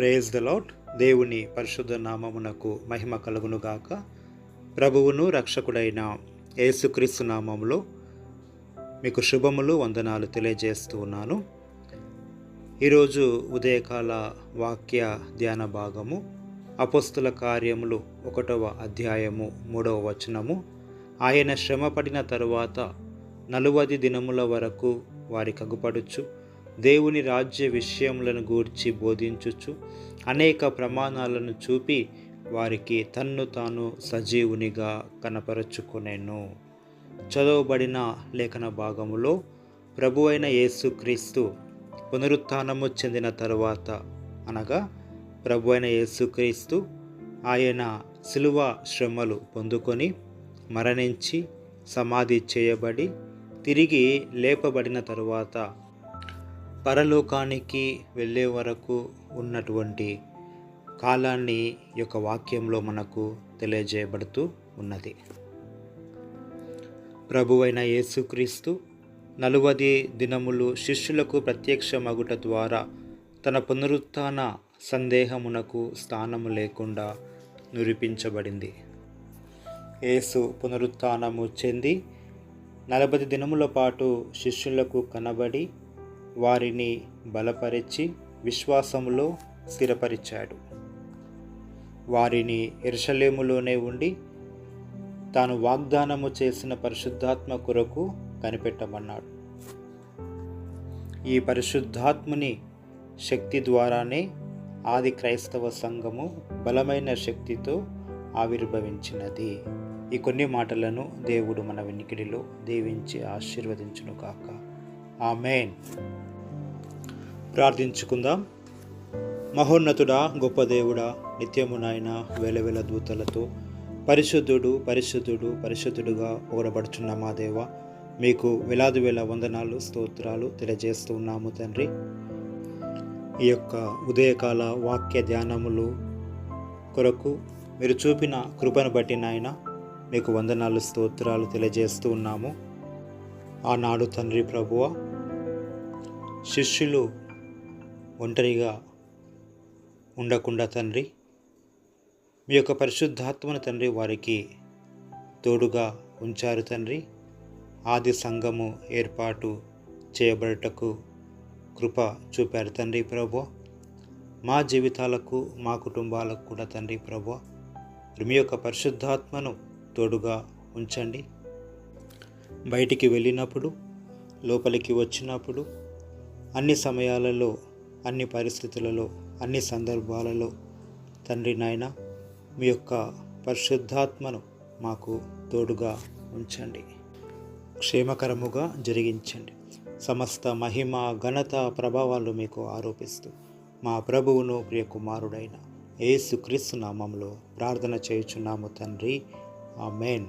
Praise the lord. దేవుని పరిశుద్ధ నామమునకు మహిమ కలుగునుగాక. ప్రభువును రక్షకుడైన యేసుక్రీస్తు నామములో మీకు శుభములు, వందనాలు తెలియజేస్తూ ఉన్నాను. ఈరోజు ఉదయకాల వాక్య ధ్యాన భాగము అపోస్తుల కార్యములు 1వ అధ్యాయము 3వ వచనము. ఆయన శ్రమపడిన తరువాత 40 దినముల వరకు వారికి అగుపడుచు దేవుని రాజ్య విషయములను గూర్చి బోధించుచు అనేక ప్రమాణాలను చూపి వారికి తన్ను తాను సజీవునిగా కనపరచుకొనెను. చదవబడిన లేఖన భాగములో ప్రభువైన యేసుక్రీస్తు పునరుత్థానము చెందిన తరువాత, అనగా ప్రభువైన యేసుక్రీస్తు ఆయన శిలువ శ్రమలు పొందుకొని మరణించి సమాధి చేయబడి తిరిగి లేపబడిన తరువాత పరలోకానికి వెళ్ళే వరకు ఉన్నటువంటి కాలాన్ని ఈ యొక్క వాక్యంలో మనకు తెలియజేయబడుతూ ఉన్నది. ప్రభువైన యేసుక్రీస్తు 40 దినములు శిష్యులకు ప్రత్యక్షమగుట ద్వారా తన పునరుత్థాన సందేహమునకు స్థానము లేకుండా నిరూపించబడింది. యేసు పునరుత్థానము చెంది 40 దినముల పాటు శిష్యులకు కనబడి వారిని బలపరిచి విశ్వాసములో స్థిరపరిచాడు. వారిని యెరూషలేములోనే ఉండి తాను వాగ్దానము చేసిన పరిశుద్ధాత్మ కొరకు కనిపెట్టమన్నాడు. ఈ పరిశుద్ధాత్ముని శక్తి ద్వారానే ఆది క్రైస్తవ సంఘము బలమైన శక్తితో ఆవిర్భవించినది. ఈ కొన్ని మాటలను దేవుడు మన వినికిడిలో దీవించి ఆశీర్వదించును కాక. ఆమేన్. ప్రార్థించుకుందాం. మహోన్నతుడా, గొప్ప దేవుడా, నిత్యము నాయన వేల దూతలతో పరిశుద్ధుడు పరిశుద్ధుడు పరిశుద్ధుడుగా పొగడబడుచున్న మా దేవ, మీకు వేలాది వందనాలు, స్తోత్రాలు తెలియజేస్తూ ఉన్నాము తండ్రి. ఈ యొక్క ఉదయకాల వాక్య ధ్యానములు కొరకు మీరు చూపిన కృపను బట్టి నాయన మీకు వందనాలు, స్తోత్రాలు తెలియజేస్తూ ఉన్నాము. ఆనాడు తండ్రి ప్రభువ, శిష్యులు ఒంటరిగా ఉండకుండా తండ్రి మీ యొక్క పరిశుద్ధాత్మను తండ్రి వారికి తోడుగా ఉంచారు తండ్రి. ఆది సంఘము ఏర్పాటు చేయబడటకు కృప చూపారు తండ్రి ప్రభువ. మా జీవితాలకు, మా కుటుంబాలకు కూడా తండ్రి ప్రభువ మీ యొక్క పరిశుద్ధాత్మను తోడుగా ఉంచండి. బయటికి వెళ్ళినప్పుడు, లోపలికి వచ్చినప్పుడు, అన్ని సమయాలలో, అన్ని పరిస్థితులలో, అన్ని సందర్భాలలో తండ్రి నాయన మీ యొక్క పరిశుద్ధాత్మను మాకు తోడుగా ఉంచండి. క్షేమకరముగా జరిగించండి. సమస్త మహిమ, ఘనత, ప్రభావాలు మీకు ఆరోపిస్తూ మా ప్రభువును ప్రియ కుమారుడైన యేసుక్రీస్తు నామములో ప్రార్థన చేయుచున్నాము తండ్రి. ఆమేన్.